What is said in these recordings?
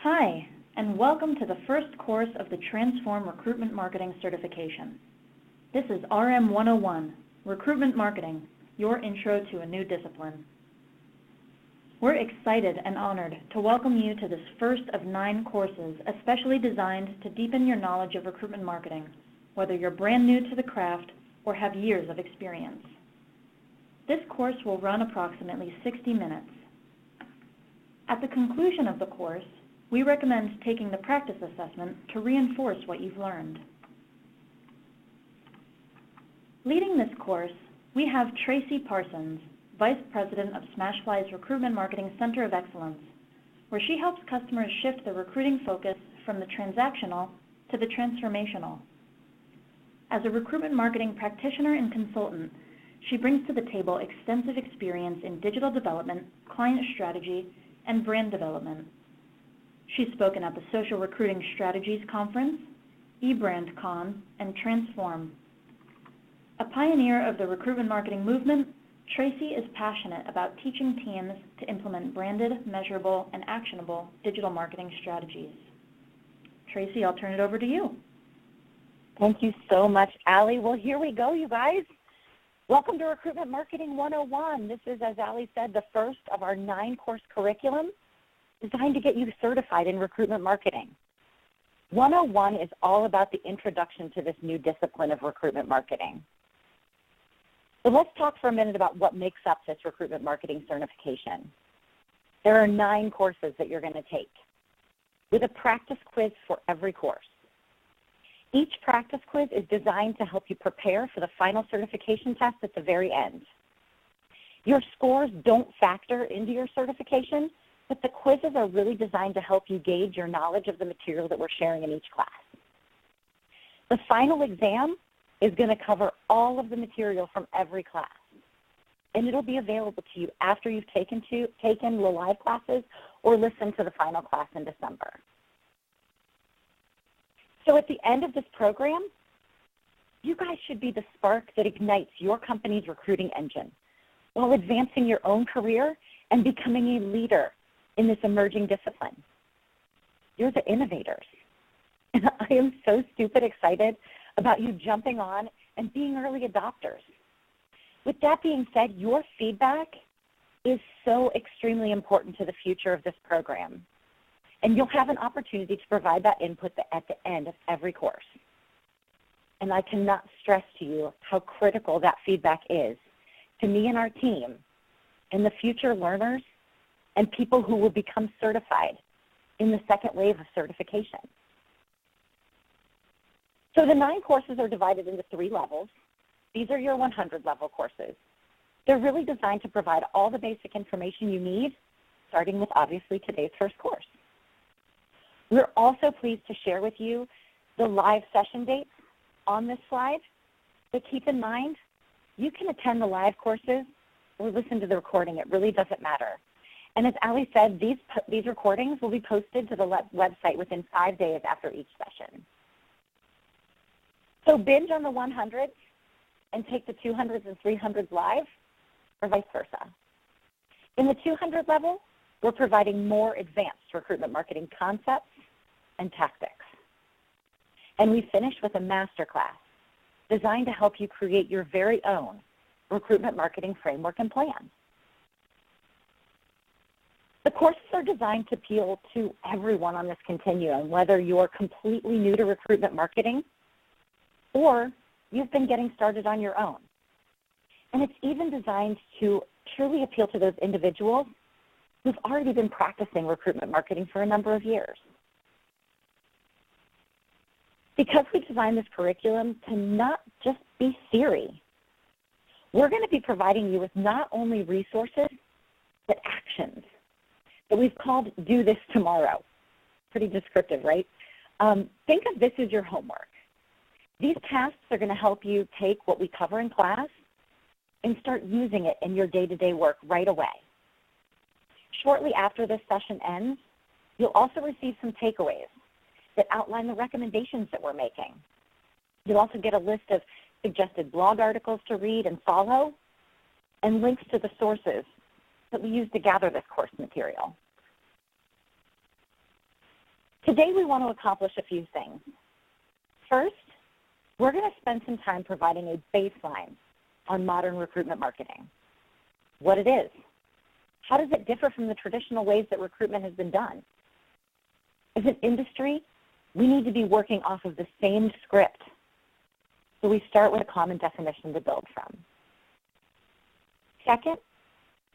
Hi, and welcome to the first course of the Transform Recruitment Marketing Certification. This is RM101, Recruitment Marketing, your intro to a new discipline. We're excited and honored to welcome you to this first of 9 courses especially designed to deepen your knowledge of recruitment marketing, whether you're brand new to the craft or have years of experience. This course will run approximately 60 minutes. At the conclusion of the course, we recommend taking the practice assessment to reinforce what you've learned. Leading this course, we have Tracy Parsons, Vice President of Smashfly's Recruitment Marketing Center of Excellence, where she helps customers shift their recruiting focus from the transactional to the transformational. As a recruitment marketing practitioner and consultant, she brings to the table extensive experience in digital development, client strategy, and brand development. She's spoken at the Social Recruiting Strategies Conference, eBrandCon, and Transform. A pioneer of the recruitment marketing movement, Tracy is passionate about teaching teams to implement branded, measurable, and actionable digital marketing strategies. Tracy, I'll turn it over to you. Thank you so much, Allie. Well, here we go, you guys. Welcome to Recruitment Marketing 101. This is, as Allie said, the first of our 9-course curriculum designed to get you certified in recruitment marketing. 101 is all about the introduction to this new discipline of recruitment marketing. So let's talk for a minute about what makes up this recruitment marketing certification. There are 9 courses that you're going to take, with a practice quiz for every course. Each practice quiz is designed to help you prepare for the final certification test at the very end. Your scores don't factor into your certification, but the quizzes are really designed to help you gauge your knowledge of the material that we're sharing in each class. The final exam is going to cover all of the material from every class, and it'll be available to you after you've taken the live classes or listened to the final class in December. So at the end of this program, you guys should be the spark that ignites your company's recruiting engine while advancing your own career and becoming a leader in this emerging discipline. You're the innovators. And I am so stupid excited about you jumping on and being early adopters. With that being said, your feedback is so extremely important to the future of this program. And you'll have an opportunity to provide that input at the end of every course. And I cannot stress to you how critical that feedback is to me and our team and the future learners and people who will become certified in the second wave of certification. So the 9 courses are divided into 3 levels. These are your 100-level courses. They're really designed to provide all the basic information you need, starting with, obviously, today's first course. We're also pleased to share with you the live session dates on this slide. But keep in mind, you can attend the live courses or listen to the recording. It really doesn't matter. And as Allie said, these recordings will be posted to the website within 5 days after each session. So binge on the 100s and take the 200s and 300s live, or vice versa. In the 200 level, we're providing more advanced recruitment marketing concepts and tactics. And we finish with a masterclass designed to help you create your very own recruitment marketing framework and plan. The courses are designed to appeal to everyone on this continuum, whether you're completely new to recruitment marketing or you've been getting started on your own. And it's even designed to truly appeal to those individuals who've already been practicing recruitment marketing for a number of years. Because we designed this curriculum to not just be theory, we're going to be providing you with not only resources, but actions that we've called Do This Tomorrow. Pretty descriptive, right? Think of this as your homework. These tasks are going to help you take what we cover in class and start using it in your day-to-day work right away. Shortly after this session ends, you'll also receive some takeaways that outline the recommendations that we're making. You'll also get a list of suggested blog articles to read and follow, and links to the sources that we use to gather this course material. Today we want to accomplish a few things. First, we're going to spend some time providing a baseline on modern recruitment marketing. What it is, how does it differ from the traditional ways that recruitment has been done? As an industry, we need to be working off of the same script. So we start with a common definition to build from. Second,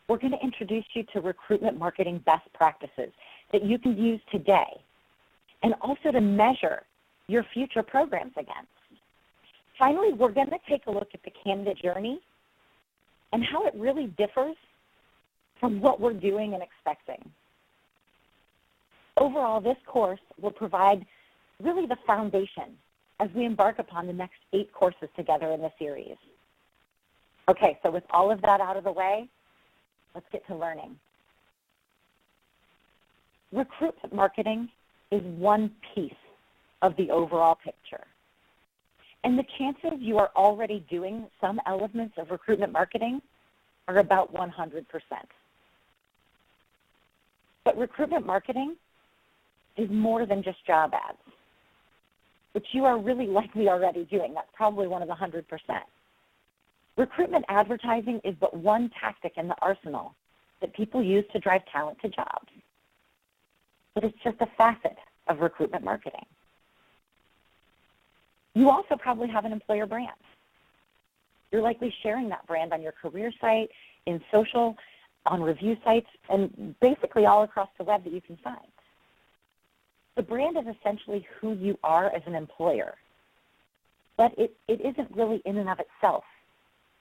we're going to introduce you to recruitment marketing best practices that you can use today and also to measure your future programs against. Finally, we're going to take a look at the candidate journey and how it really differs from what we're doing and expecting. Overall, this course will provide really the foundation as we embark upon the next 8 courses together in the series. Okay, so with all of that out of the way, let's get to learning. Recruitment marketing is one piece of the overall picture. And the chances you are already doing some elements of recruitment marketing are about 100%. But recruitment marketing is more than just job ads, which you are really likely already doing. That's probably one of the 100%. Recruitment advertising is but one tactic in the arsenal that people use to drive talent to jobs. But it's just a facet of recruitment marketing. You also probably have an employer brand. You're likely sharing that brand on your career site, in social, on review sites, and basically all across the web that you can find. The brand is essentially who you are as an employer, but it isn't really in and of itself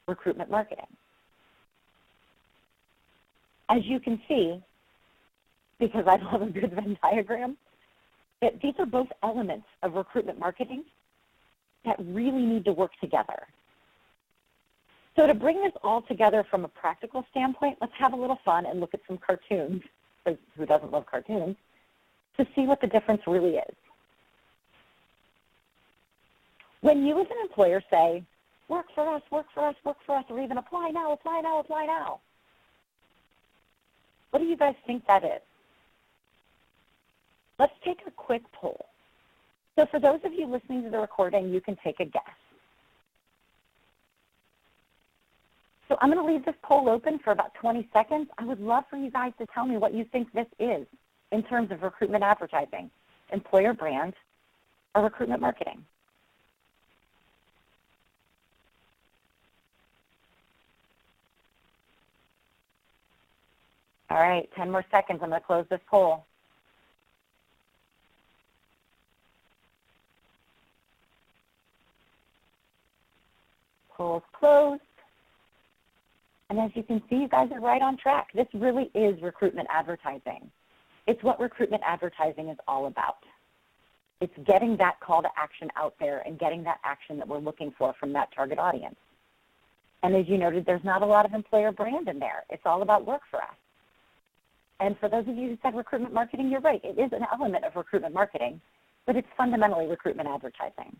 recruitment marketing. As you can see, because I love a good Venn diagram, that these are both elements of recruitment marketing that really need to work together. So to bring this all together from a practical standpoint, let's have a little fun and look at some cartoons, because who doesn't love cartoons, to see what the difference really is. When you as an employer say, work for us, work for us, work for us, or even apply now, apply now, apply now, what do you guys think that is? Let's take a quick poll. So for those of you listening to the recording, you can take a guess. So I'm going to leave this poll open for about 20 seconds. I would love for you guys to tell me what you think this is in terms of recruitment advertising, employer brand, or recruitment marketing. All right, 10 more seconds. I'm going to close this poll. Poll's closed. And as you can see, you guys are right on track. This really is recruitment advertising. It's what recruitment advertising is all about. It's getting that call to action out there and getting that action that we're looking for from that target audience. And as you noted, there's not a lot of employer brand in there. It's all about work for us. And for those of you who said recruitment marketing, you're right. It is an element of recruitment marketing, but it's fundamentally recruitment advertising.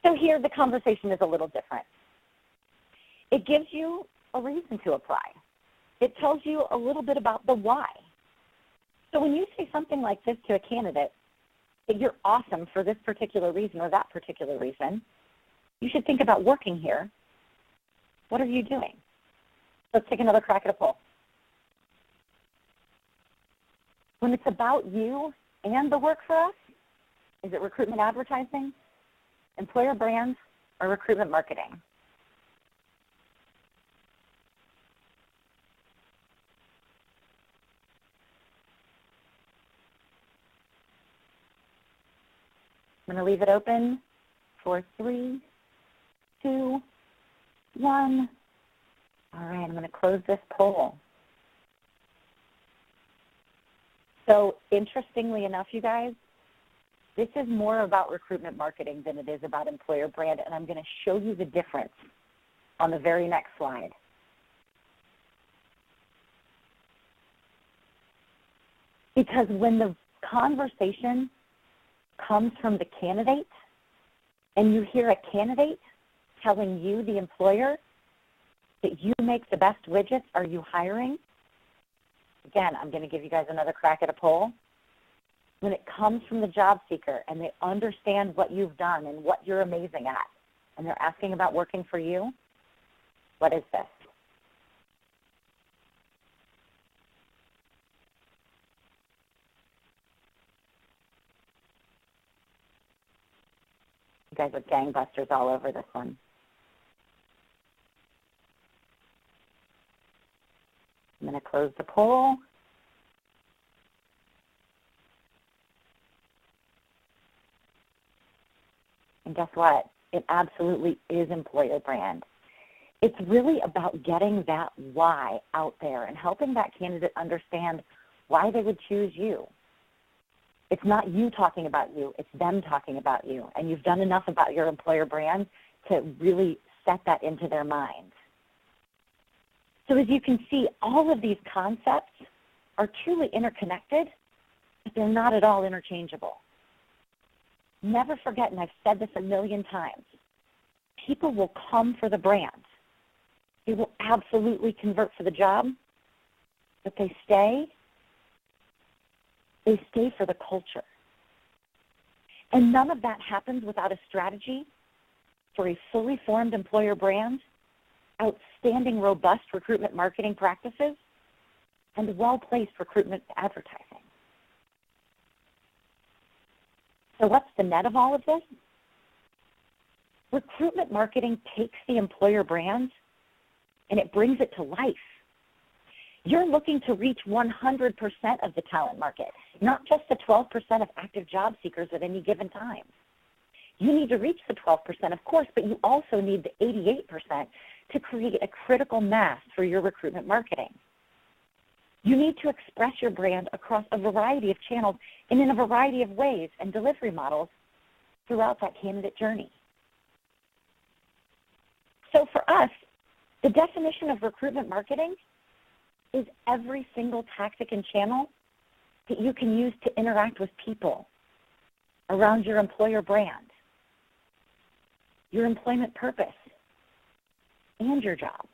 So here the conversation is a little different. It gives you a reason to apply. It tells you a little bit about the why. So when you say something like this to a candidate, that you're awesome for this particular reason or that particular reason, you should think about working here. What are you doing? Let's take another crack at a poll. When it's about you and the work for us, is it recruitment advertising, employer brands, or recruitment marketing? I'm going to leave it open for 3, 2, 1. All right, I'm going to close this poll. So interestingly enough, you guys, this is more about recruitment marketing than it is about employer brand, and I'm going to show you the difference on the very next slide. Because when the conversation comes from the candidate and you hear a candidate telling you, the employer, that you make the best widgets, are you hiring? Again, I'm going to give you guys another crack at a poll. When it comes from the job seeker and they understand what you've done and what you're amazing at, and they're asking about working for you, what is this? You guys are gangbusters all over this one. I'm going to close the poll. And guess what? It absolutely is employer brand. It's really about getting that why out there and helping that candidate understand why they would choose you. It's not you talking about you, it's them talking about you. And you've done enough about your employer brand to really set that into their minds. So as you can see, all of these concepts are truly interconnected, but they're not at all interchangeable. Never forget, and I've said this a million times, people will come for the brand. They will absolutely convert for the job, but they stay for the culture. And none of that happens without a strategy for a fully formed employer brand, outstanding, robust recruitment marketing practices, and well-placed recruitment advertising. So what's the net of all of this? Recruitment marketing takes the employer brand and it brings it to life. You're looking to reach 100% of the talent market, not just the 12% of active job seekers at any given time. You need to reach the 12%, of course, but you also need the 88% to create a critical mass for your recruitment marketing. You need to express your brand across a variety of channels and in a variety of ways and delivery models throughout that candidate journey. So for us, the definition of recruitment marketing is every single tactic and channel that you can use to interact with people around your employer brand, your employment purpose, and your jobs.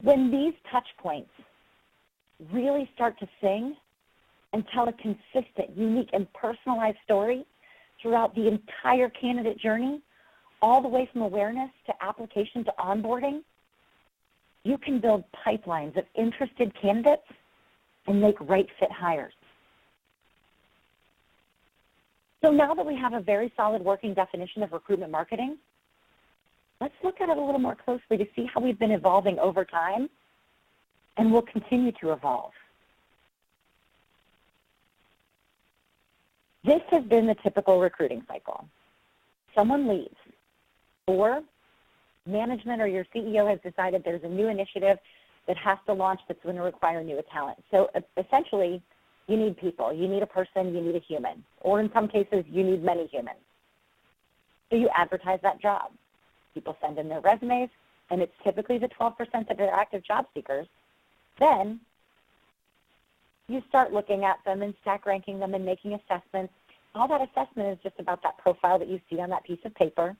When these touch points really start to sing and tell a consistent, unique, and personalized story throughout the entire candidate journey, all the way from awareness to application to onboarding, you can build pipelines of interested candidates and make right fit hires. So now that we have a very solid working definition of recruitment marketing, let's look at it a little more closely to see how we've been evolving over time and will continue to evolve. This has been the typical recruiting cycle. Someone leaves, or management or your CEO has decided there's a new initiative that has to launch that's going to require new talent. So essentially, you need people. You need a person, you need a human, or in some cases, you need many humans. So you advertise that job. People send in their resumes, and it's typically the 12% that are active job seekers. Then you start looking at them and stack ranking them and making assessments. All that assessment is just about that profile that you see on that piece of paper.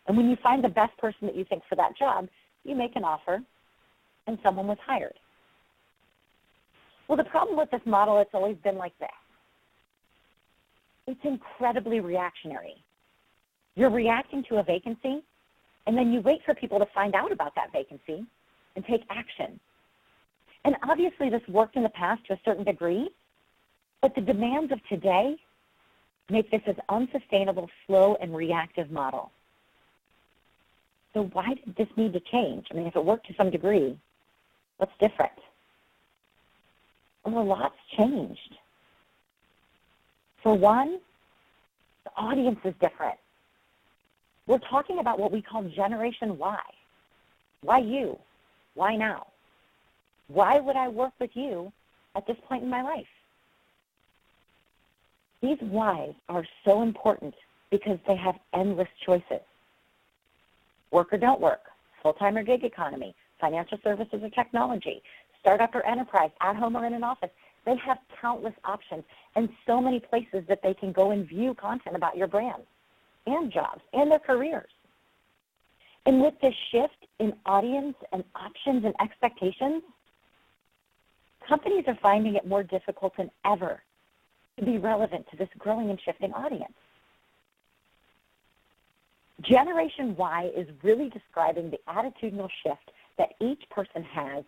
And when you find the best person that you think for that job, you make an offer, and someone was hired. Well, the problem with this model, it's always been like this. It's incredibly reactionary. You're reacting to a vacancy, and then you wait for people to find out about that vacancy and take action. And obviously this worked in the past to a certain degree, but the demands of today make this an unsustainable, slow, and reactive model. So why did this need to change? I mean, if it worked to some degree, what's different? Well, a lot's changed. For one, the audience is different. We're talking about what we call Generation Y. Why you? Why now? Why would I work with you at this point in my life? These whys are so important because they have endless choices. Work or don't work, full-time or gig economy, financial services or technology, startup or enterprise, at home or in an office. They have countless options and so many places that they can go and view content about your brand and jobs and their careers. And with this shift in audience and options and expectations, companies are finding it more difficult than ever to be relevant to this growing and shifting audience. Generation Y is really describing the attitudinal shift that each person has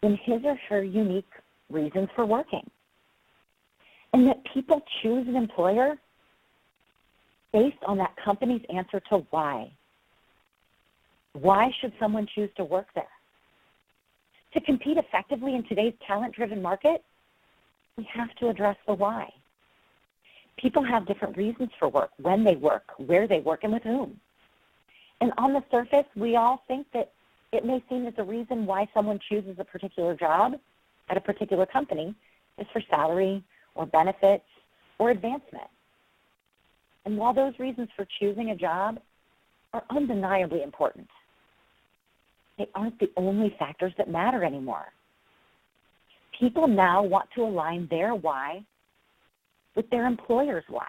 in his or her unique reasons for working. And that people choose an employer based on that company's answer to why. Why should someone choose to work there? To compete effectively in today's talent-driven market, we have to address the why. People have different reasons for work, when they work, where they work, and with whom. And on the surface, we all think that it may seem that the reason why someone chooses a particular job at a particular company is for salary or benefits or advancement. And while those reasons for choosing a job are undeniably important, they aren't the only factors that matter anymore. People now want to align their why with their employer's why.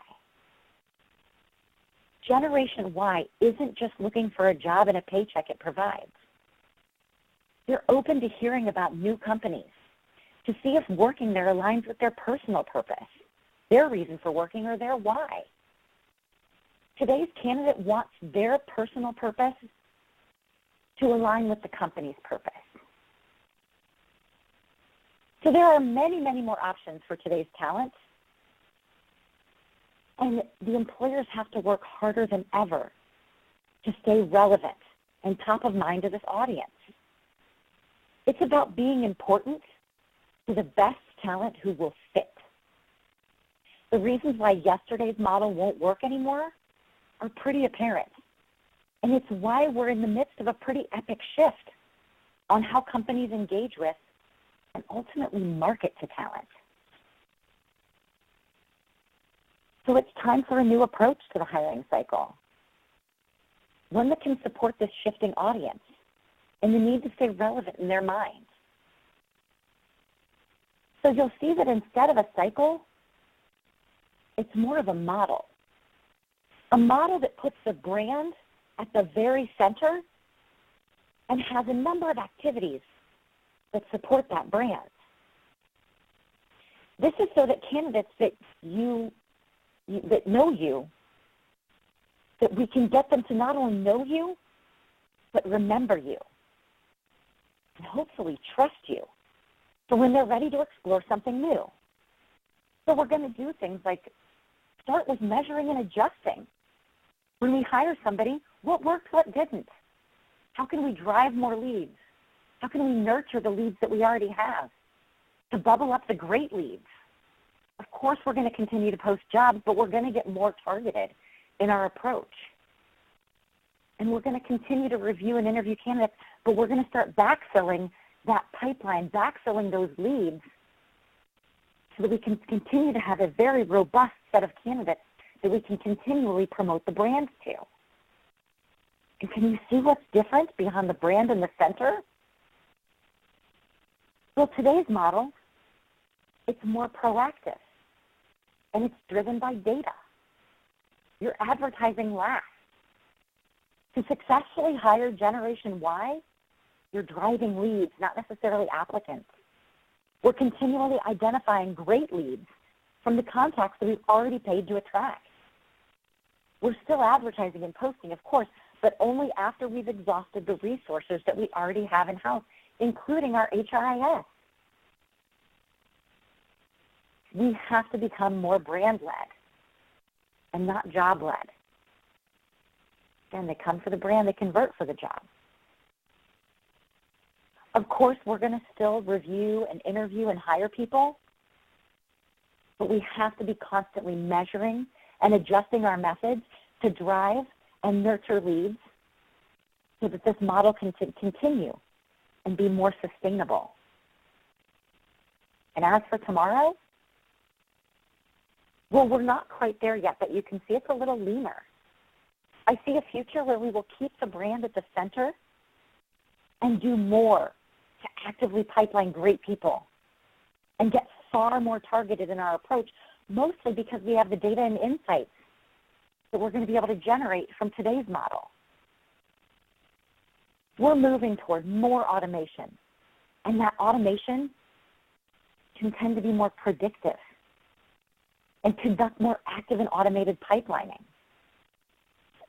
Generation Y isn't just looking for a job and a paycheck it provides. They're open to hearing about new companies to see if working there aligns with their personal purpose, their reason for working, or their why. Today's candidate wants their personal purpose to align with the company's purpose. So there are many, many more options for today's talent, and the employers have to work harder than ever to stay relevant and top of mind to this audience. It's about being important to the best talent who will fit. The reasons why yesterday's model won't work anymore are pretty apparent. And it's why we're in the midst of a pretty epic shift on how companies engage with and ultimately market to talent. So it's time for a new approach to the hiring cycle, one that can support this shifting audience and the need to stay relevant in their minds. So you'll see that instead of a cycle, it's more of a model that puts the brand at the very center and has a number of activities that support that brand. This is so that candidates that know you, that we can get them to not only know you, but remember you, and hopefully trust you for when they're ready to explore something new. So we're going to do things like start with measuring and adjusting. When we hire somebody, what worked, what didn't? How can we drive more leads? How can we nurture the leads that we already have to bubble up the great leads? Of course, we're going to continue to post jobs, but we're going to get more targeted in our approach. And we're going to continue to review and interview candidates, but we're going to start backfilling that pipeline, backfilling those leads so that we can continue to have a very robust set of candidates that we can continually promote the brand to. And can you see what's different behind the brand in the center? Well, today's model, it's more proactive, and it's driven by data. You're advertising last. To successfully hire Generation Y, you're driving leads, not necessarily applicants. We're continually identifying great leads from the contacts that we've already paid to attract. We're still advertising and posting, of course, but only after we've exhausted the resources that we already have in-house, including our HRIS. We have to become more brand-led and not job-led. Again, they come for the brand, they convert for the job. Of course, we're going to still review and interview and hire people, but we have to be constantly measuring and adjusting our methods to drive and nurture leads so that this model can continue and be more sustainable. And as for tomorrow, well, we're not quite there yet, but you can see it's a little leaner. I see a future where we will keep the brand at the center and do more to actively pipeline great people and get far more targeted in our approach, mostly because we have the data and insights that we're going to be able to generate from today's model. We're moving toward more automation, and that automation can tend to be more predictive and conduct more active and automated pipelining.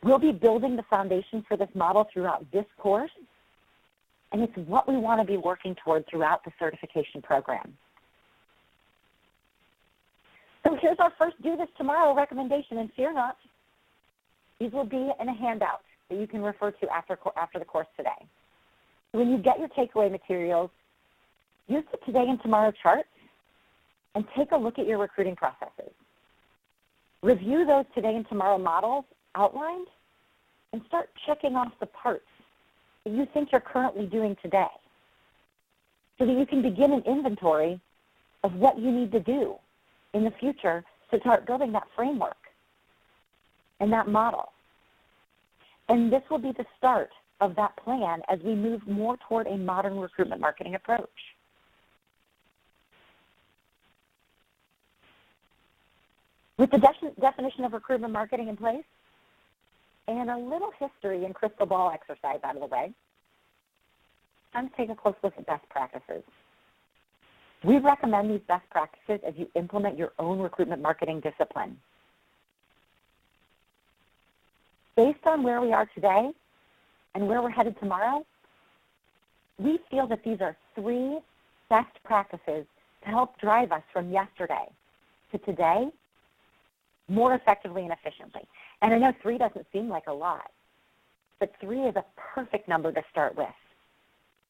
We'll be building the foundation for this model throughout this course, and it's what we want to be working toward throughout the certification program. So here's our first Do This Tomorrow recommendation, and fear not, these will be in a handout that you can refer to after the course today. So when you get your takeaway materials, use the Today and Tomorrow charts and take a look at your recruiting processes. Review those Today and Tomorrow models outlined and start checking off the parts that you think you're currently doing today so that you can begin an inventory of what you need to do in the future to start building that framework and that model. And this will be the start of that plan as we move more toward a modern recruitment marketing approach. With the definition of recruitment marketing in place and a little history and crystal ball exercise out of the way, time to take a close look at best practices. We recommend these best practices as you implement your own recruitment marketing discipline. Based on where we are today and where we're headed tomorrow, we feel that these are 3 best practices to help drive us from yesterday to today more effectively and efficiently. And I know 3 doesn't seem like a lot, but 3 is a perfect number to start with.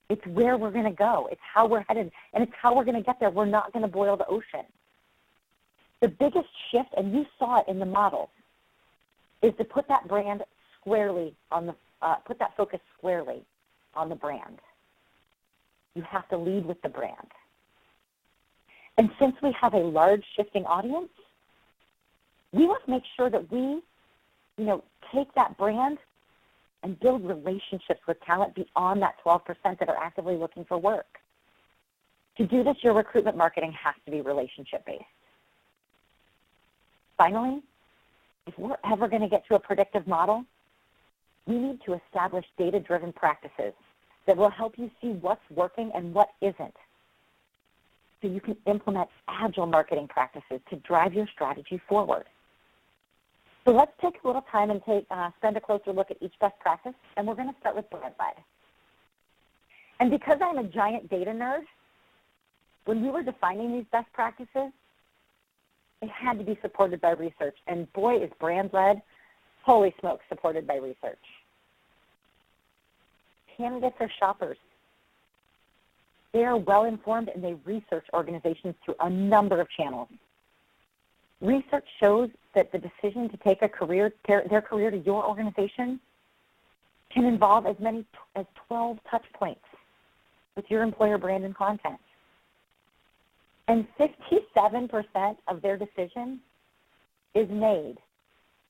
It's where we're going to go. It's how we're headed, and it's how we're going to get there. We're not going to boil the ocean. The biggest shift, and you saw it in the model, is to put that brand squarely on the, put that focus squarely on the brand. You have to lead with the brand. And since we have a large shifting audience, we must make sure that we, take that brand and build relationships with talent beyond that 12% that are actively looking for work. To do this, your recruitment marketing has to be relationship-based. Finally, if we're ever going to get to a predictive model, we need to establish data-driven practices that will help you see what's working and what isn't, so you can implement agile marketing practices to drive your strategy forward. So let's take a little time and spend a closer look at each best practice, and we're going to start with brand-led. And because I'm a giant data nerd, when we were defining these best practices, it had to be supported by research. And boy, is brand-led, holy smokes, supported by research. Candidates are shoppers. They are well-informed, and they research organizations through a number of channels. Research shows that the decision to take their career to your organization can involve as many as 12 touch points with your employer brand and content. And 57% of their decision is made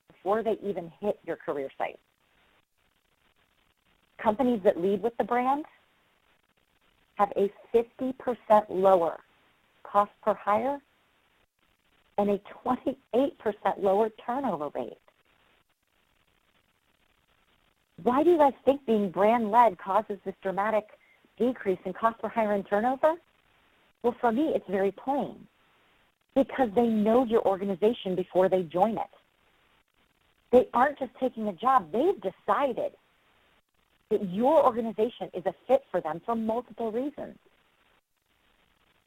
before they even hit your career site. Companies that lead with the brand have a 50% lower cost per hire and a 28% lower turnover rate. Why do you guys think being brand-led causes this dramatic decrease in cost per hire and turnover? Well, for me, it's very plain. Because they know your organization before they join it. They aren't just taking a job. They've decided that your organization is a fit for them for multiple reasons.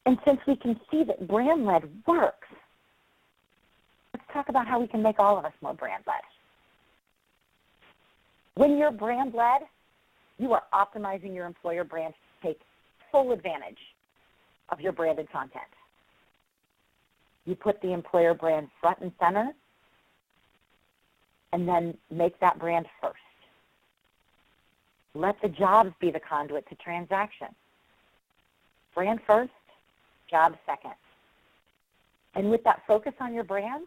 And since we can see that brand-led works, let's talk about how we can make all of us more brand-led. When you're brand-led, you are optimizing your employer brand to take full advantage of your branded content. You put the employer brand front and center, and then make that brand first. Let the jobs be the conduit to transaction. Brand first, job second. And with that focus on your brand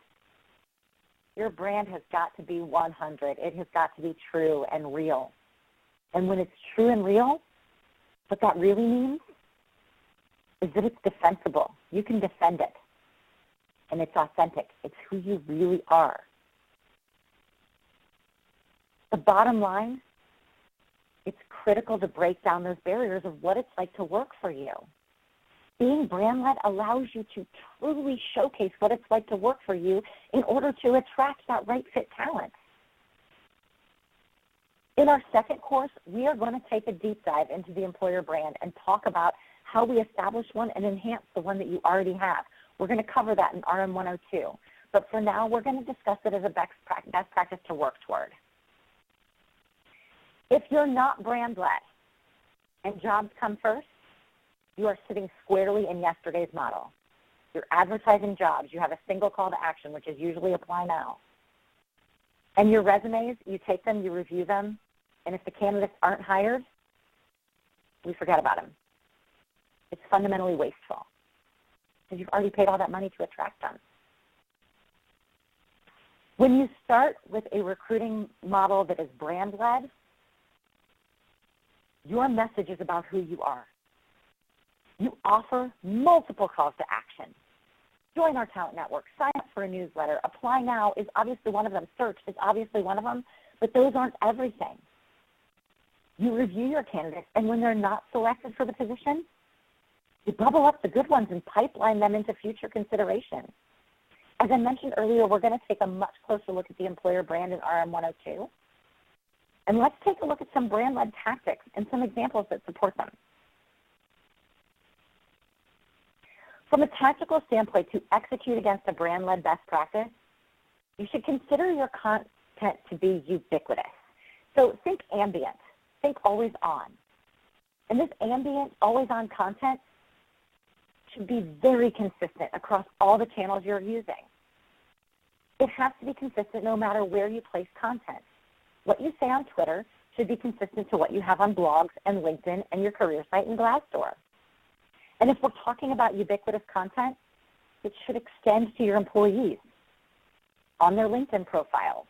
has got to be 100. It has got to be true and real. And when it's true and real, what that really means is that it's defensible. You can defend it. And it's authentic. It's who you really are. The bottom line, it's critical to break down those barriers of what it's like to work for you. Being brand-led allows you to truly showcase what it's like to work for you in order to attract that right fit talent. In our second course, we are going to take a deep dive into the employer brand and talk about how we establish one and enhance the one that you already have. We're going to cover that in RM102. But for now, we're going to discuss it as a best practice to work toward. If you're not brand-led and jobs come first, you are sitting squarely in yesterday's model. You're advertising jobs. You have a single call to action, which is usually apply now. And your resumes, you take them, you review them, and if the candidates aren't hired, we forget about them. It's fundamentally wasteful because you've already paid all that money to attract them. When you start with a recruiting model that is brand-led, your message is about who you are. You offer multiple calls to action. Join our talent network, sign up for a newsletter, apply now is obviously one of them, search is obviously one of them, but those aren't everything. You review your candidates, and when they're not selected for the position, you bubble up the good ones and pipeline them into future consideration. As I mentioned earlier, we're going to take a much closer look at the employer brand in RM102. And let's take a look at some brand-led tactics and some examples that support them. From a tactical standpoint, to execute against a brand-led best practice, you should consider your content to be ubiquitous. So think ambient, think always on. And this ambient, always on content should be very consistent across all the channels you're using. It has to be consistent no matter where you place content. What you say on Twitter should be consistent to what you have on blogs and LinkedIn and your career site and Glassdoor. And if we're talking about ubiquitous content, it should extend to your employees on their LinkedIn profiles,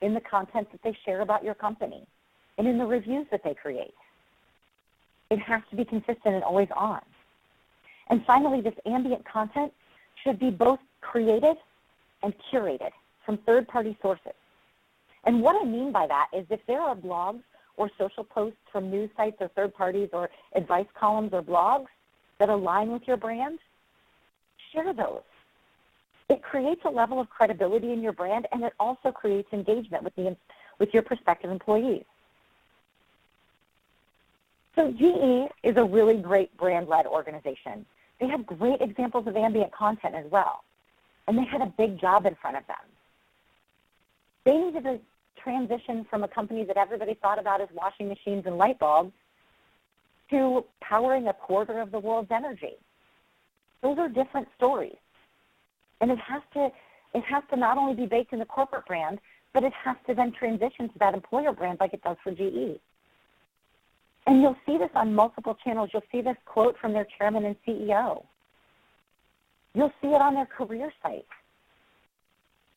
in the content that they share about your company, and in the reviews that they create. It has to be consistent and always on. And finally, this ambient content should be both created and curated from third-party sources. And what I mean by that is if there are blogs or social posts from news sites or third parties or advice columns or blogs that align with your brand, share those. It creates a level of credibility in your brand, and it also creates engagement with your prospective employees. So GE is a really great brand-led organization. They have great examples of ambient content as well, and they had a big job in front of them. They needed to transition from a company that everybody thought about as washing machines and light bulbs to powering a quarter of the world's energy. Those are different stories. And it has to not only be baked in the corporate brand, but it has to then transition to that employer brand like it does for GE. And you'll see this on multiple channels. You'll see this quote from their chairman and CEO. You'll see it on their career site.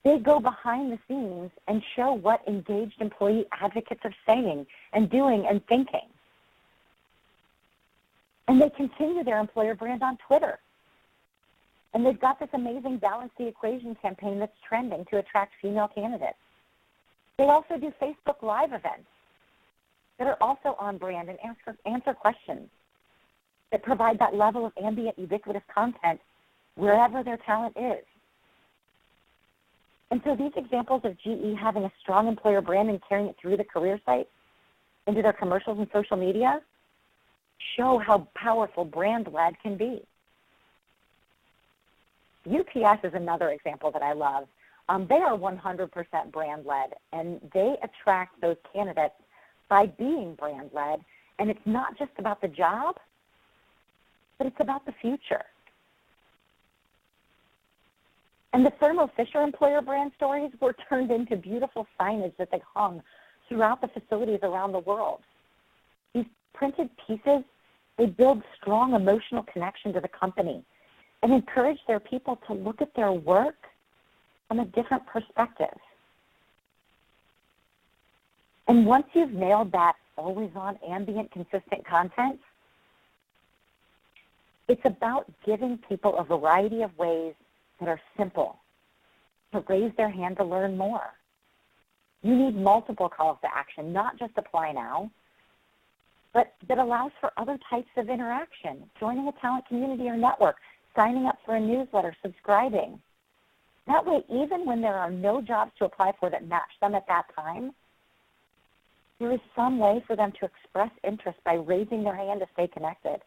They go behind the scenes and show what engaged employee advocates are saying and doing and thinking. And they continue their employer brand on Twitter. And they've got this amazing Balance the Equation campaign that's trending to attract female candidates. They also do Facebook Live events that are also on brand and answer questions that provide that level of ambient, ubiquitous content wherever their talent is. And so these examples of GE having a strong employer brand and carrying it through the career site into their commercials and social media show how powerful brand-led can be. UPS is another example that I love. They are 100% brand-led, and they attract those candidates by being brand-led. And it's not just about the job, but it's about the future. And the Thermo Fisher employer brand stories were turned into beautiful signage that they hung throughout the facilities around the world. These printed pieces, they build strong emotional connection to the company and encourage their people to look at their work from a different perspective. And once you've nailed that always-on, ambient, consistent content, it's about giving people a variety of ways that are simple to raise their hand to learn more. You need multiple calls to action, not just apply now. but that allows for other types of interaction, joining a talent community or network, signing up for a newsletter, subscribing. That way, even when there are no jobs to apply for that match them at that time, there is some way for them to express interest by raising their hand to stay connected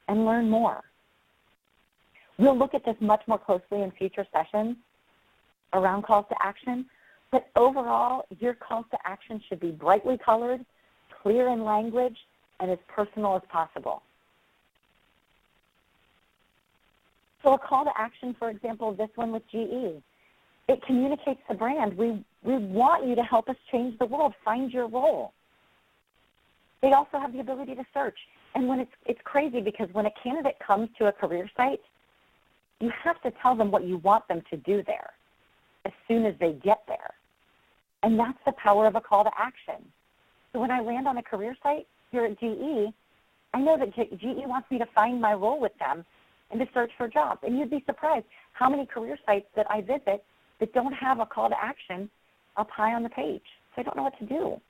and learn more. We'll look at this much more closely in future sessions around calls to action, but overall, your calls to action should be brightly colored, clear in language, and as personal as possible. So a call to action, for example, this one with GE, it communicates the brand. We want you to help us change the world, find your role. They also have the ability to search. And when it's crazy because when a candidate comes to a career site, you have to tell them what you want them to do there as soon as they get there. And that's the power of a call to action. So when I land on a career site here at GE, I know that GE wants me to find my role with them and to search for jobs. And you'd be surprised how many career sites that I visit that don't have a call to action up high on the page. So I don't know what to do.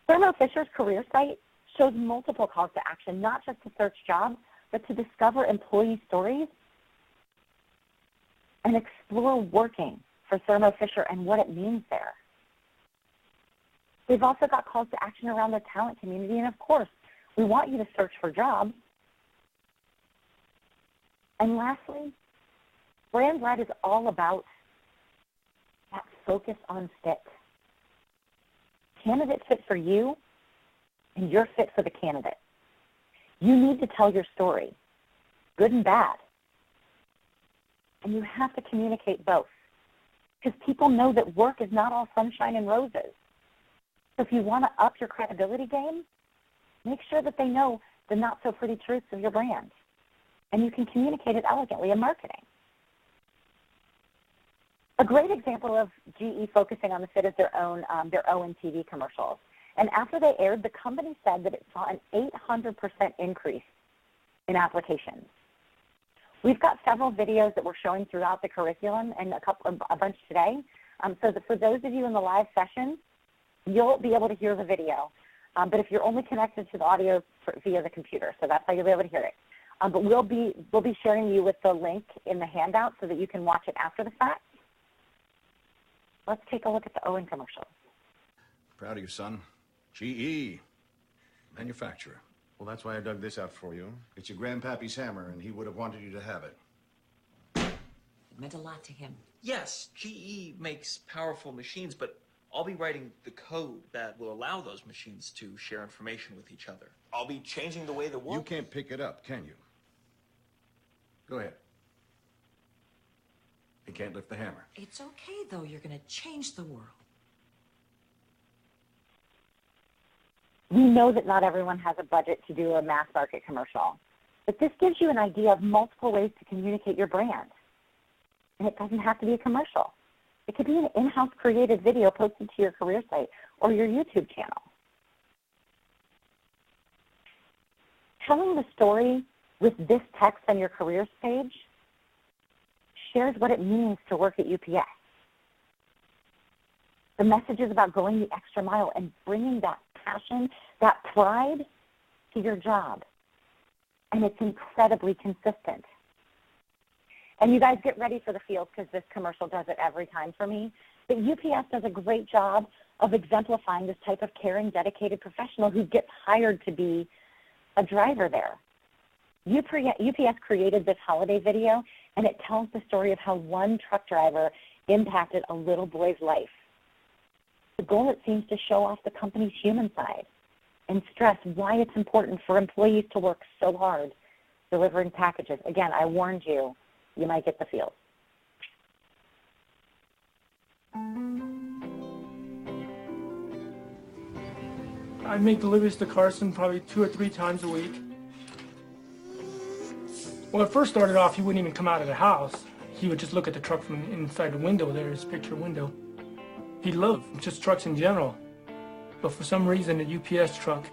Thermo Fisher's career site shows multiple calls to action, not just to search jobs, but to discover employee stories and explore working for Thermo Fisher and what it means there. They've also got calls to action around their talent community, and of course, we want you to search for jobs. And lastly, Brand Red is all about that focus on fit. Candidate fit for you, and you're fit for the candidate. You need to tell your story, good and bad. And you have to communicate both, because people know that work is not all sunshine and roses. So if you want to up your credibility game, make sure that they know the not-so-pretty truths of your brand. And you can communicate it elegantly in marketing. A great example of GE focusing on the fit is their own TV commercials. And after they aired, the company said that it saw an 800% increase in applications. We've got several videos that we're showing throughout the curriculum and a bunch today. So that for those of you in the live session, you'll be able to hear the video. But if you're only connected to the audio via the computer, so that's how you'll be able to hear it. But we'll be sharing you with the link in the handout so that you can watch it after the fact. Let's take a look at the Owen commercial. Proud of you, son. GE, manufacturer. Well, that's why I dug this out for you. It's your grandpappy's hammer, and he would have wanted you to have it. It meant a lot to him. Yes, GE makes powerful machines, but I'll be writing the code that will allow those machines to share information with each other. I'll be changing the way the world... You can't pick it up, can you? Go ahead. He can't lift the hammer. It's okay, though. You're going to change the world. We know that not everyone has a budget to do a mass market commercial, but this gives you an idea of multiple ways to communicate your brand. And it doesn't have to be a commercial. It could be an in-house created video posted to your career site or your YouTube channel. Telling the story with this text on your careers page shares what it means to work at UPS. The message is about going the extra mile and bringing that passion, that pride to your job. And it's incredibly consistent. And you guys get ready for the field because this commercial does it every time for me. But UPS does a great job of exemplifying this type of caring, dedicated professional who gets hired to be a driver there. UPS created this holiday video, and it tells the story of how one truck driver impacted a little boy's life. The goal, it seems, to show off the company's human side and stress why it's important for employees to work so hard delivering packages. Again, I warned you, you might get the feels. I make deliveries to Carson probably 2 or 3 times a week. Well, it first started off, he wouldn't even come out of the house. He would just look at the truck from inside the window there, his picture window. He loved just trucks in general. But for some reason, the UPS truck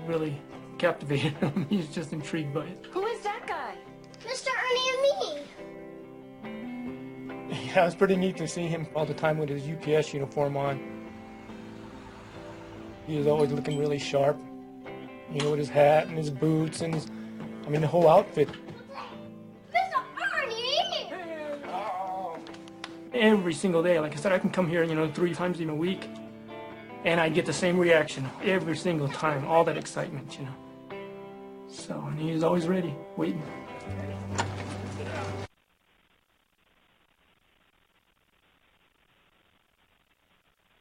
really captivated him. He was just intrigued by it. Who is that guy? Mr. Ernie and me. Yeah, it's pretty neat to see him all the time with his UPS uniform on. He was always looking really sharp, you know, with his hat and his boots and the whole outfit. Mr. Ernie! Every single day, like I said, I can come here, 3 times in a week, and I get the same reaction every single time, all that excitement, So, and he's always ready, waiting.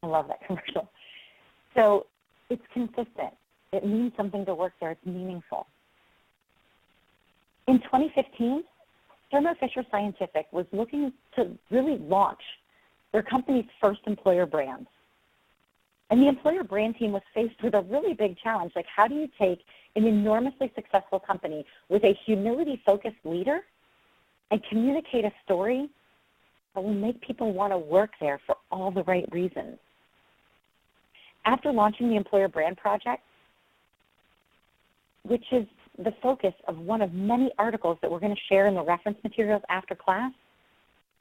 I love that commercial. So it's consistent. It means something to work there. It's meaningful. In 2015, Thermo Fisher Scientific was looking to really launch their company's first employer brand. And the employer brand team was faced with a really big challenge. Like, how do you take an enormously successful company with a humility-focused leader and communicate a story that will make people want to work there for all the right reasons? After launching the Employer Brand Project, which is the focus of one of many articles that we're going to share in the reference materials after class,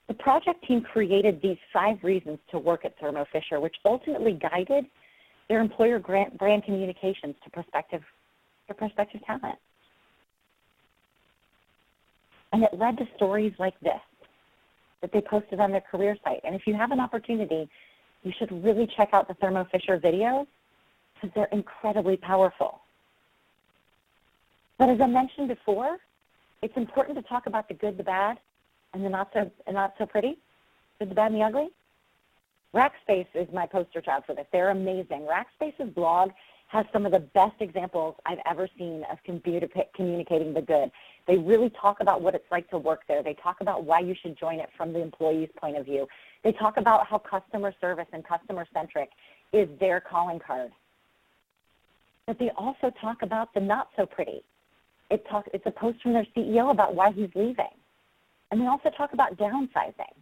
the project team created these 5 reasons to work at Thermo Fisher, which ultimately guided their employer brand communications to prospective talent. And it led to stories like this that they posted on their career site. And if you have an opportunity, you should really check out the Thermo Fisher videos because they're incredibly powerful. But as I mentioned before, it's important to talk about the good, the bad, and the not so pretty, good, the bad, and the ugly. Rackspace is my poster child for this. They're amazing. Rackspace's blog has some of the best examples I've ever seen of communicating the good. They really talk about what it's like to work there. They talk about why you should join it from the employee's point of view. They talk about how customer service and customer-centric is their calling card. But they also talk about the not so pretty. It's a post from their CEO about why he's leaving. And they also talk about downsizing.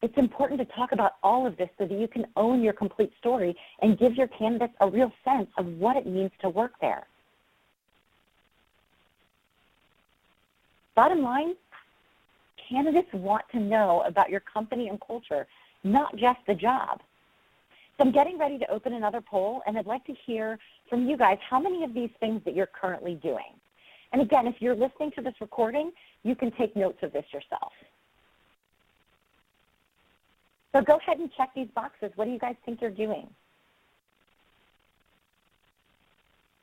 It's important to talk about all of this so that you can own your complete story and give your candidates a real sense of what it means to work there. Bottom line, candidates want to know about your company and culture, not just the job. So I'm getting ready to open another poll, and I'd like to hear from you guys how many of these things that you're currently doing. And again, if you're listening to this recording, you can take notes of this yourself. So go ahead and check these boxes. What do you guys think you're doing?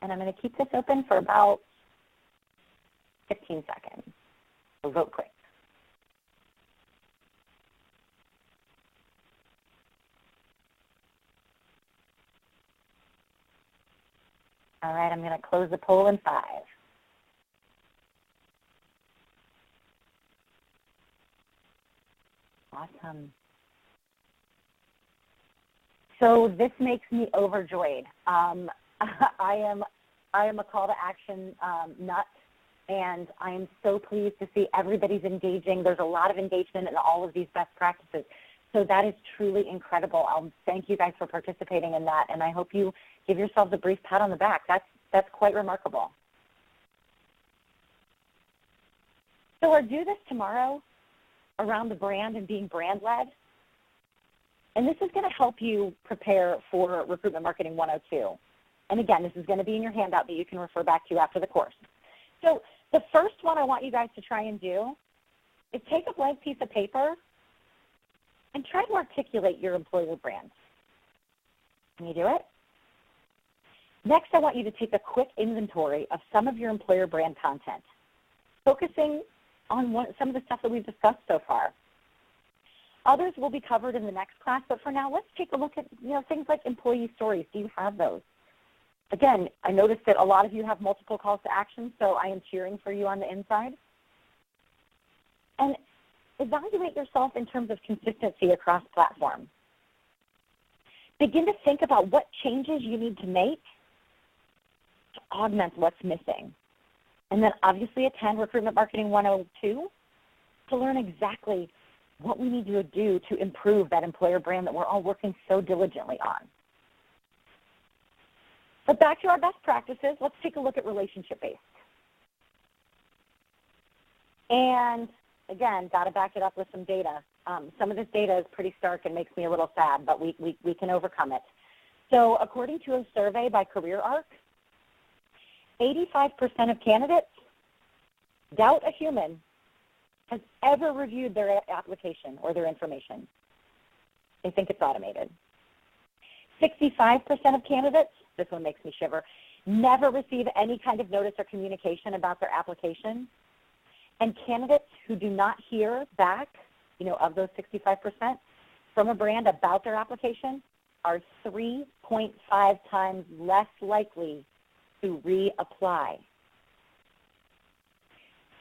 And I'm going to keep this open for about 15 seconds. So vote quick. All right, I'm going to close the poll in 5. Awesome. So this makes me overjoyed. I am a call to action nut, and I am so pleased to see everybody's engaging. There's a lot of engagement in all of these best practices. So that is truly incredible. I'll thank you guys for participating in that, and I hope you give yourselves a brief pat on the back. That's quite remarkable. So our do this tomorrow around the brand and being brand-led. And this is going to help you prepare for Recruitment Marketing 102. And again, this is going to be in your handout that you can refer back to after the course. So the first one I want you guys to try and do is take a blank piece of paper and try to articulate your employer brand. Can you do it? Next, I want you to take a quick inventory of some of your employer brand content, focusing on some of the stuff that we've discussed so far. Others will be covered in the next class, but for now, let's take a look at things like employee stories. Do you have those? Again, I noticed that a lot of you have multiple calls to action, so I am cheering for you on the inside. And evaluate yourself in terms of consistency across platforms. Begin to think about what changes you need to make to augment what's missing. And then obviously attend Recruitment Marketing 102 to learn exactly what we need to do to improve that employer brand that we're all working so diligently on. But back to our best practices, let's take a look at relationship-based. And again, got to back it up with some data. Some of this data is pretty stark and makes me a little sad, but we can overcome it. So according to a survey by CareerArc, 85% of candidates doubt a human has ever reviewed their application or their information. They think it's automated. 65% of candidates, this one makes me shiver, never receive any kind of notice or communication about their application. And candidates who do not hear back, of those 65% from a brand about their application are 3.5 times less likely to reapply.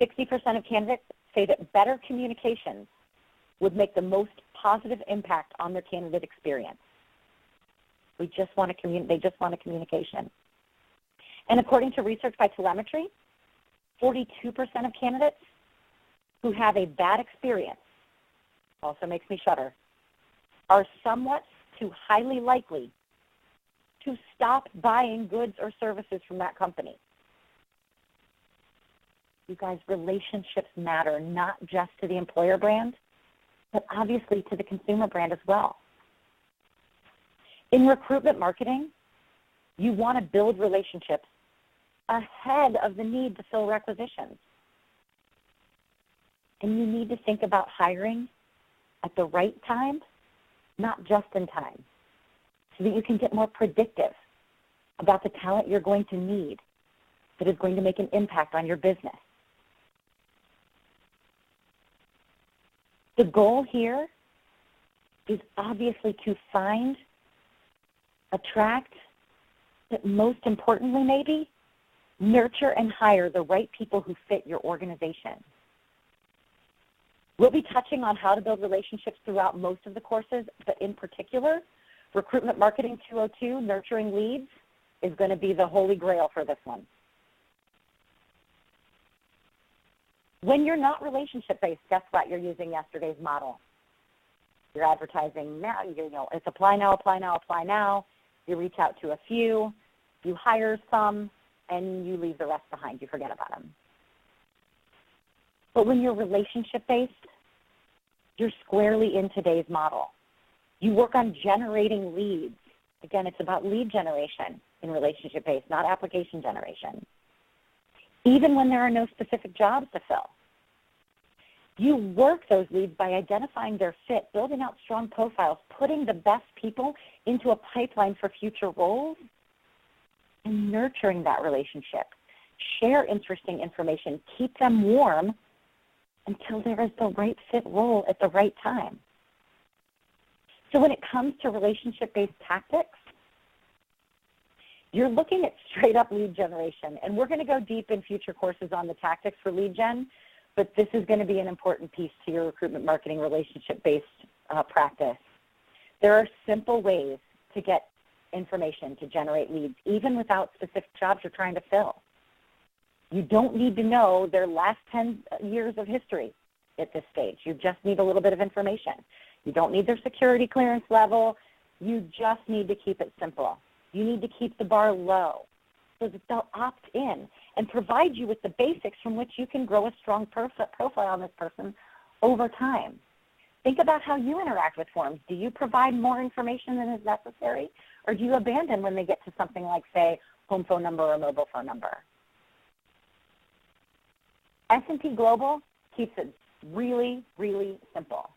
60% of candidates say that better communications would make the most positive impact on their candidate experience. They just want a communication. And according to research by Telemetry, 42% of candidates who have a bad experience, also makes me shudder, are somewhat to highly likely to stop buying goods or services from that company. You guys, relationships matter, not just to the employer brand, but obviously to the consumer brand as well. In recruitment marketing, you want to build relationships ahead of the need to fill requisitions. And you need to think about hiring at the right time, not just in time, so that you can get more predictive about the talent you're going to need that is going to make an impact on your business. The goal here is obviously to find, attract, but most importantly maybe, nurture and hire the right people who fit your organization. We'll be touching on how to build relationships throughout most of the courses, but in particular, Recruitment Marketing 202, Nurturing Leads, is going to be the holy grail for this one. When you're not relationship-based, guess what? You're using yesterday's model. You're advertising now, it's apply now, apply now, apply now. You reach out to a few, you hire some, and you leave the rest behind. You forget about them. But when you're relationship-based, you're squarely in today's model. You work on generating leads. Again, it's about lead generation in relationship-based, not application generation. Even when there are no specific jobs to fill. You work those leads by identifying their fit, building out strong profiles, putting the best people into a pipeline for future roles, and nurturing that relationship. Share interesting information. Keep them warm until there is the right fit role at the right time. So when it comes to relationship-based tactics, you're looking at straight-up lead generation. And we're going to go deep in future courses on the tactics for lead gen, but this is going to be an important piece to your recruitment marketing relationship-based practice. There are simple ways to get information to generate leads, even without specific jobs you're trying to fill. You don't need to know their last 10 years of history at this stage. You just need a little bit of information. You don't need their security clearance level. You just need to keep it simple. You need to keep the bar low so that they'll opt in and provide you with the basics from which you can grow a strong profile on this person over time. Think about how you interact with forms. Do you provide more information than is necessary, or do you abandon when they get to something like, say, home phone number or mobile phone number? S&P Global keeps it really, really simple.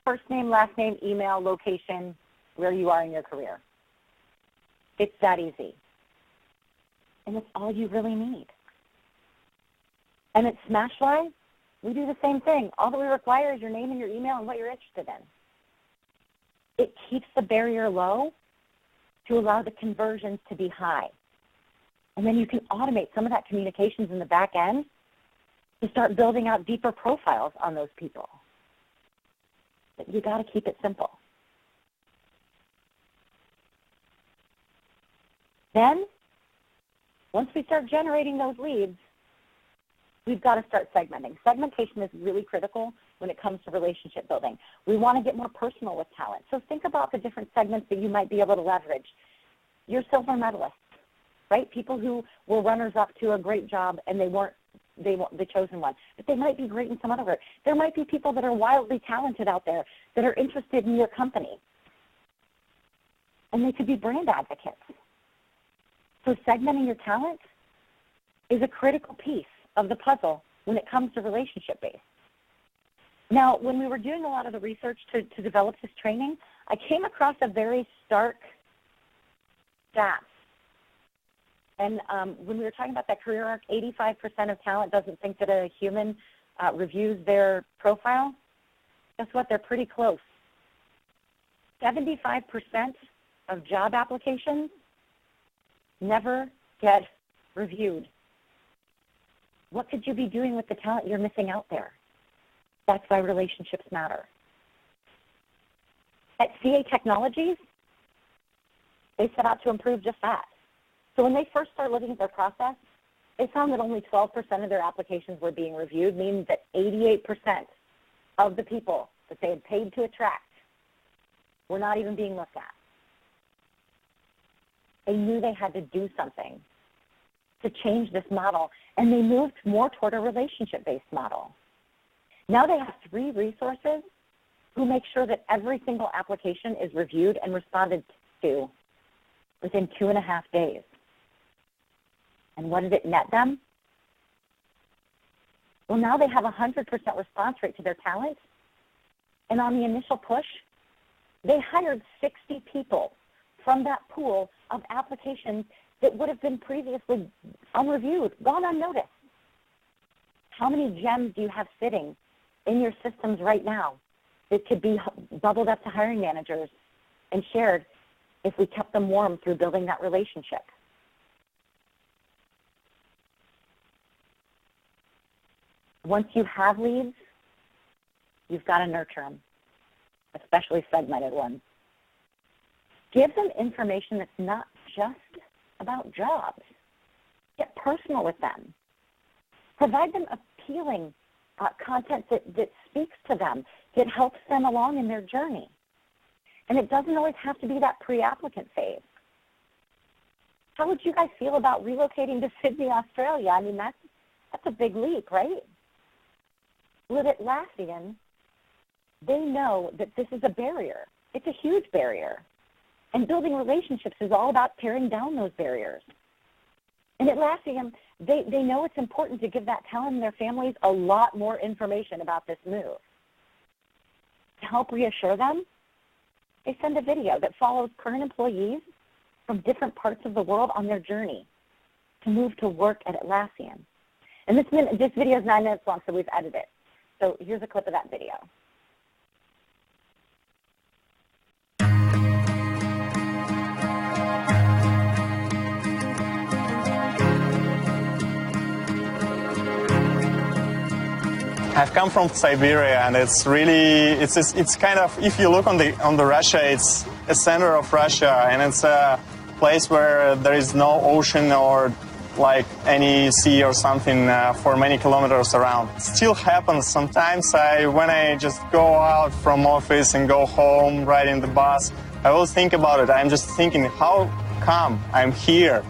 First name, last name, email, location, where you are in your career. It's that easy. And it's all you really need. And at Smashfly, we do the same thing. All that we require is your name and your email and what you're interested in. It keeps the barrier low to allow the conversions to be high. And then you can automate some of that communications in the back end to start building out deeper profiles on those people. But you got to keep it simple. Then, once we start generating those leads, we've got to start segmenting. Segmentation is really critical when it comes to relationship building. We want to get more personal with talent. So think about the different segments that you might be able to leverage. Your silver medalists, right? People who were runners-up to a great job and they weren't the chosen one. But they might be great in some other work. There might be people that are wildly talented out there that are interested in your company. and they could be brand advocates. So segmenting your talent is a critical piece of the puzzle when it comes to relationship-based. Now, when we were doing a lot of the research to develop this training, I came across a very stark stat. And when we were talking about that career arc, 85% of talent doesn't think that a human reviews their profile. Guess what? They're pretty close. 75% of job applications never get reviewed. What could you be doing with the talent you're missing out there? That's why relationships matter. At CA Technologies, they set out to improve just that. So when they first started looking at their process, they found that only 12% of their applications were being reviewed, meaning that 88% of the people that they had paid to attract were not even being looked at. They knew they had to do something to change this model, and they moved more toward a relationship-based model. Now they have 3 resources who make sure that every single application is reviewed and responded to within 2.5 days. And what did it net them? Well, now they have a 100% response rate to their talent, and on the initial push, they hired 60 people from that pool of applications that would have been previously unreviewed, gone unnoticed. How many gems do you have sitting in your systems right now that could be bubbled up to hiring managers and shared if we kept them warm through building that relationship? Once you have leads, you've got to nurture them, especially segmented ones. Give them information that's not just about jobs. Get personal with them. Provide them appealing content that speaks to them, that helps them along in their journey. And it doesn't always have to be that pre-applicant phase. How would you guys feel about relocating to Sydney, Australia? I mean, that's a big leap, right? With Atlassian, they know that this is a barrier. It's a huge barrier. And building relationships is all about tearing down those barriers. And Atlassian, they know it's important to give that talent and their families a lot more information about this move. To help reassure them, they send a video that follows current employees from different parts of the world on their journey to move to work at Atlassian. And this video is 9 minutes long, so we've edited it. So here's a clip of that video. I've come from Siberia, and it's really it's kind of, if you look on the Russia, it's a center of Russia, and it's a place where there is no ocean or like any sea or something for many kilometers around. It still happens sometimes. When I just go out from office and go home riding the bus, I always think about it. I'm just thinking, how come I'm here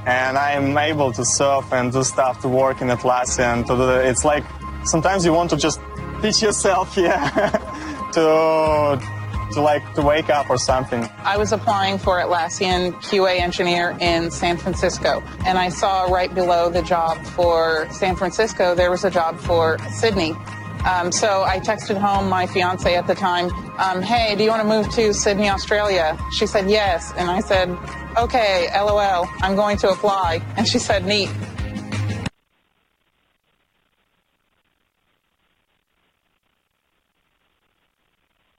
and I'm able to surf and do stuff, to work in Atlassian, to do it's like sometimes you want to just teach yourself, to wake up or something. I was applying for Atlassian QA engineer in San Francisco, and I saw right below the job for San Francisco, there was a job for Sydney. So I texted home my fiance at the time, hey, do you want to move to Sydney, Australia? She said yes, and I said, okay, LOL, I'm going to apply. And she said, neat.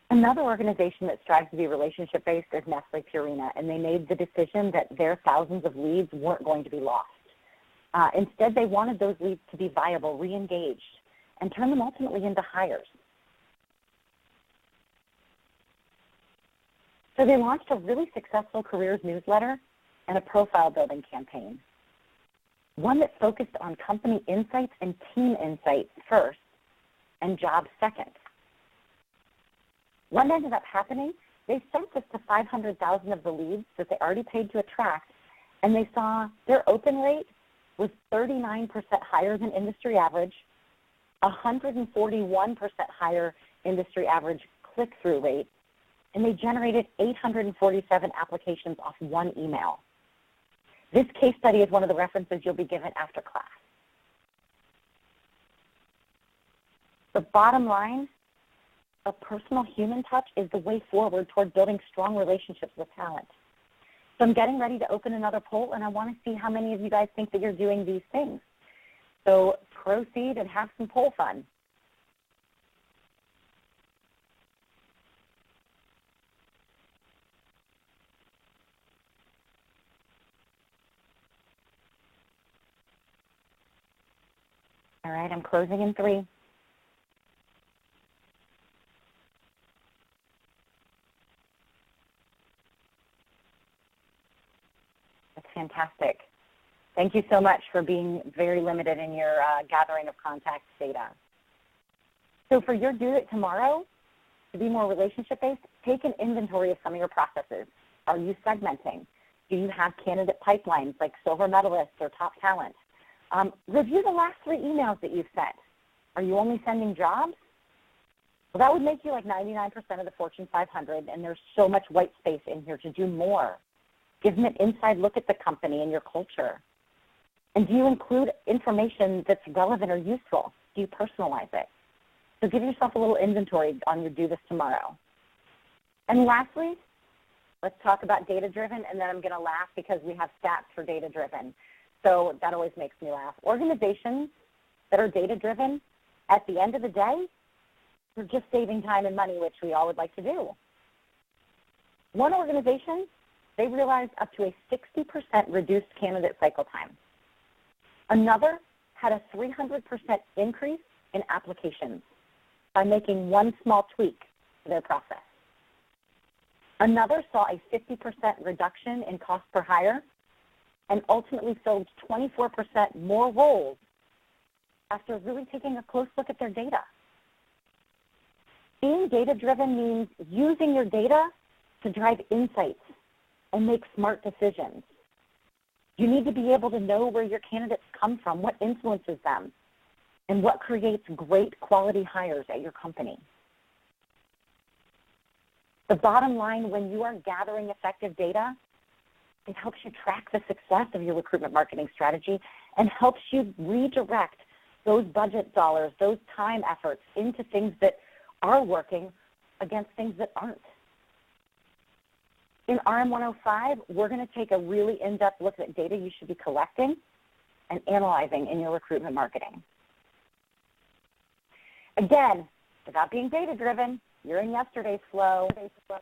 Another organization that strives to be relationship-based is Nestle Purina, and they made the decision that their thousands of leads weren't going to be lost. Instead, they wanted those leads to be viable, re-engaged, and turn them ultimately into hires. So they launched a really successful careers newsletter and a profile building campaign, one that focused on company insights and team insights first and jobs second. What ended up happening, they sent this to 500,000 of the leads that they already paid to attract, and they saw their open rate was 39% higher than industry average, 141% higher industry average click-through rate, and they generated 847 applications off one email. This case study is one of the references you'll be given after class. The bottom line, a personal human touch is the way forward toward building strong relationships with talent. So I'm getting ready to open another poll, and I want to see how many of you guys think that you're doing these things. So proceed and have some poll fun. All right, I'm closing in 3. That's fantastic. Thank you so much for being very limited in your gathering of contact data. So for your due it tomorrow, to be more relationship-based, take an inventory of some of your processes. Are you segmenting? Do you have candidate pipelines like silver medalists or top talent? Review the last 3 emails that you've sent. Are you only sending jobs? Well, that would make you like 99% of the Fortune 500, and there's so much white space in here to do more. Give them an inside look at the company and your culture. And do you include information that's relevant or useful? Do you personalize it? So give yourself a little inventory on your do this tomorrow. And lastly, let's talk about data-driven, and then I'm going to laugh because we have stats for data-driven. So that always makes me laugh. Organizations that are data-driven, at the end of the day, they're just saving time and money, which we all would like to do. One organization, they realized up to a 60% reduced candidate cycle time. Another had a 300% increase in applications by making one small tweak to their process. Another saw a 50% reduction in cost per hire and ultimately filled 24% more roles after really taking a close look at their data. Being data-driven means using your data to drive insights and make smart decisions. You need to be able to know where your candidates come from, what influences them, and what creates great quality hires at your company. The bottom line, when you are gathering effective data, it helps you track the success of your recruitment marketing strategy and helps you redirect those budget dollars, those time efforts into things that are working against things that aren't. In RM105, we're going to take a really in-depth look at data you should be collecting and analyzing in your recruitment marketing. Again, without being data-driven, you're in yesterday's flow,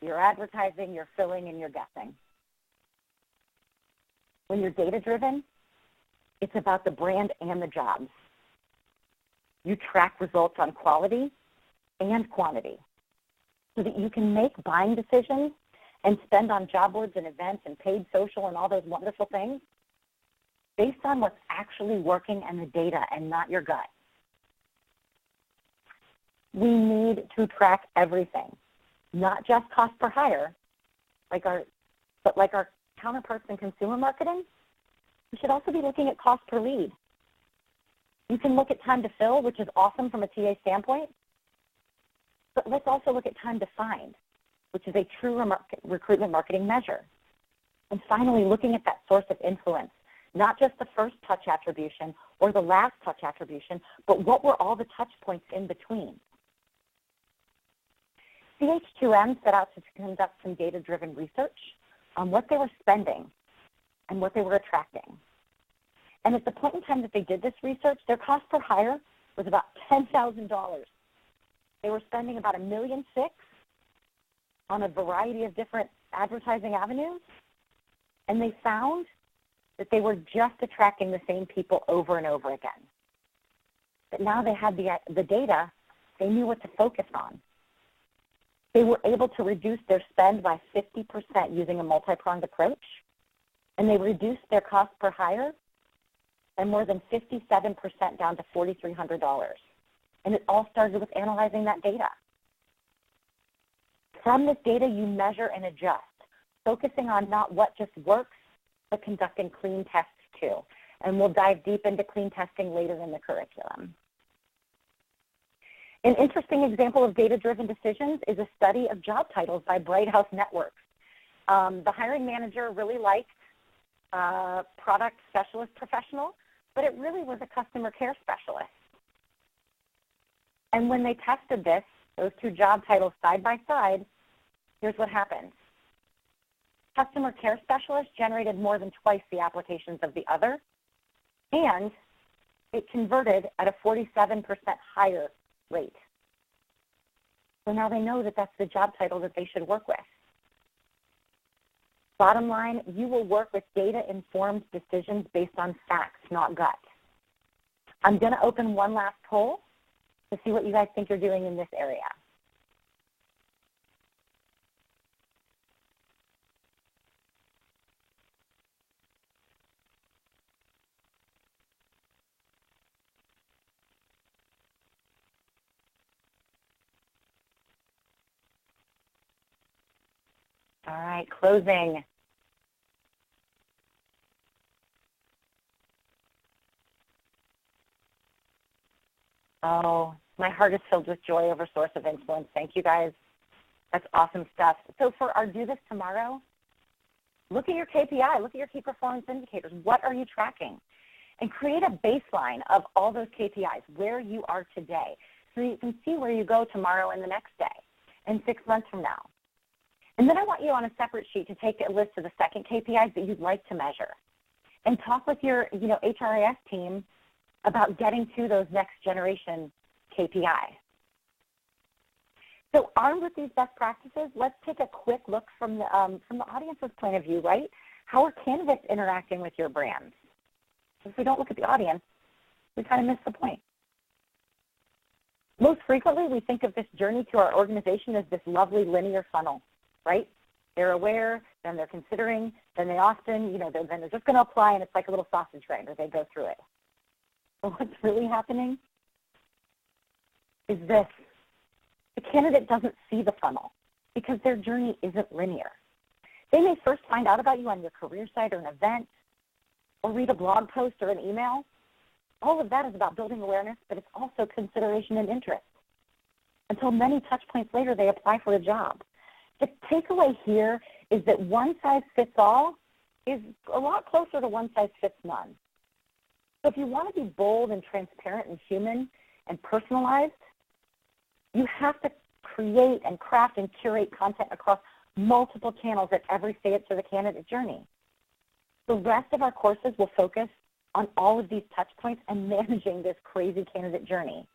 you're advertising, you're filling, and you're guessing. When you're data-driven, it's about the brand and the jobs. You track results on quality and quantity so that you can make buying decisions and spend on job boards and events and paid social and all those wonderful things based on what's actually working and the data and not your gut. We need to track everything, not just cost per hire, but like our counterparts in consumer marketing. We should also be looking at cost per lead. You can look at time to fill, which is awesome from a TA standpoint, but let's also look at time to find, which is a true recruitment marketing measure. And finally, looking at that source of influence, not just the first touch attribution or the last touch attribution, but what were all the touch points in between. CH2M set out to conduct some data-driven research on what they were spending and what they were attracting. And at the point in time that they did this research, their cost per hire was about $10,000. They were spending about $1.6 million on a variety of different advertising avenues, and they found that they were just attracting the same people over and over again. But now they had the data, they knew what to focus on. They were able to reduce their spend by 50% using a multi-pronged approach, and they reduced their cost per hire by more than 57% down to $4,300. And it all started with analyzing that data. From this data, you measure and adjust, focusing on not what just works, but conducting clean tests too. And we'll dive deep into clean testing later in the curriculum. An interesting example of data-driven decisions is a study of job titles by Bright House Networks. The hiring manager really liked product specialist professional, but it really was a customer care specialist. And when they tested this, those two job titles side by side, here's what happened. Customer care specialist generated more than twice the applications of the other, and it converted at a 47% higher rate. So now they know that that's the job title that they should work with. Bottom line, you will work with data-informed decisions based on facts, not gut. I'm going to open one last poll to see what you guys think you're doing in this area. All right, closing. Oh, my heart is filled with joy over source of influence. Thank you, guys. That's awesome stuff. So for our Do This Tomorrow, look at your KPI. Look at your key performance indicators. What are you tracking? And create a baseline of all those KPIs, where you are today, so you can see where you go tomorrow and the next day and 6 months from now. And then I want you on a separate sheet to take a list of the second KPIs that you'd like to measure and talk with your HRIS team about getting to those next generation KPI. So armed with these best practices, let's take a quick look from the audience's point of view, right? How are candidates interacting with your brand? If we don't look at the audience, we kind of miss the point. Most frequently, we think of this journey to our organization as this lovely linear funnel, right? They're aware, then they're considering, then they often, then they're just going to apply, and it's like a little sausage grinder. They go through it. But what's really happening is this. The candidate doesn't see the funnel because their journey isn't linear. They may first find out about you on your career site or an event or read a blog post or an email. All of that is about building awareness, but it's also consideration and interest. Until many touch points later, they apply for a job. The takeaway here is that one size fits all is a lot closer to one size fits none. So if you want to be bold and transparent and human and personalized, you have to create and craft and curate content across multiple channels at every stage of the candidate journey. The rest of our courses will focus on all of these touch points and managing this crazy candidate journey.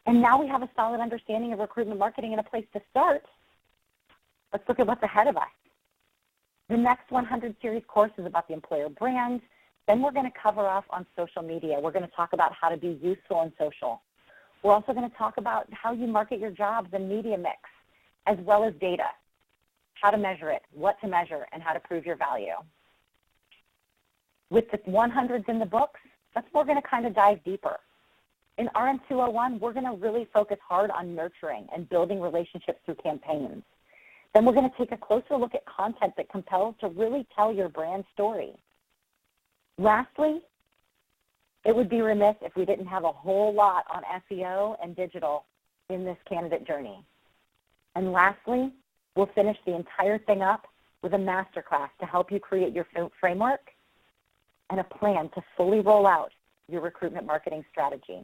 And now we have a solid understanding of recruitment marketing and a place to start. Let's look at what's ahead of us. The next 100 series course is about the employer brand. Then we're going to cover off on social media. We're going to talk about how to be useful on social. We're also going to talk about how you market your jobs and media mix, as well as data, how to measure it, what to measure, and how to prove your value. With the 100s in the books, that's where we're going to kind of dive deeper. In RM101, we're going to really focus hard on nurturing and building relationships through campaigns. Then we're going to take a closer look at content that compels to really tell your brand story. Lastly, it would be remiss if we didn't have a whole lot on SEO and digital in this candidate journey. And lastly, we'll finish the entire thing up with a masterclass to help you create your framework and a plan to fully roll out your recruitment marketing strategy.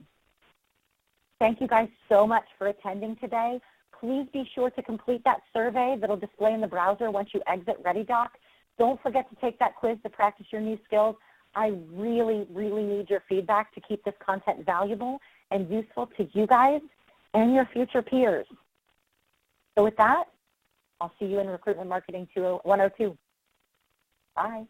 Thank you guys so much for attending today. Please be sure to complete that survey that will display in the browser once you exit ReadyDoc. Don't forget to take that quiz to practice your new skills. I really, really need your feedback to keep this content valuable and useful to you guys and your future peers. So with that, I'll see you in Recruitment Marketing 102. Bye.